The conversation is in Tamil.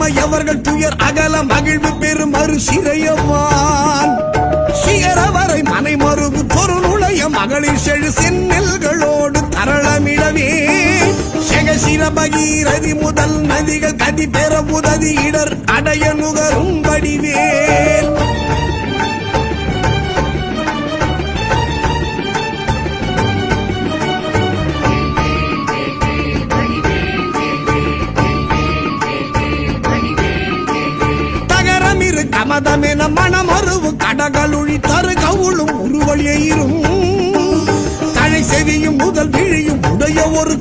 அம்மையவர்கள் துயர் அகல மகிழ்வு பெறும் மறு சிறையவான் சிகரவரை மனை மருவு பொரு நுழைய மகளிர் செழு செந்நெல்களோடு தரளமிடவே செகசிர பகீரதி முதல் நதிகள் கதி பெற உதவி இடர் அடைய நுகரும் வடிவேல் தகரமிரு கமதமென மனமருவு கடகளுழி தரு கவுளும் உருவழியும் தழை செவியும் முதல் விழியும் உடைய ஒரு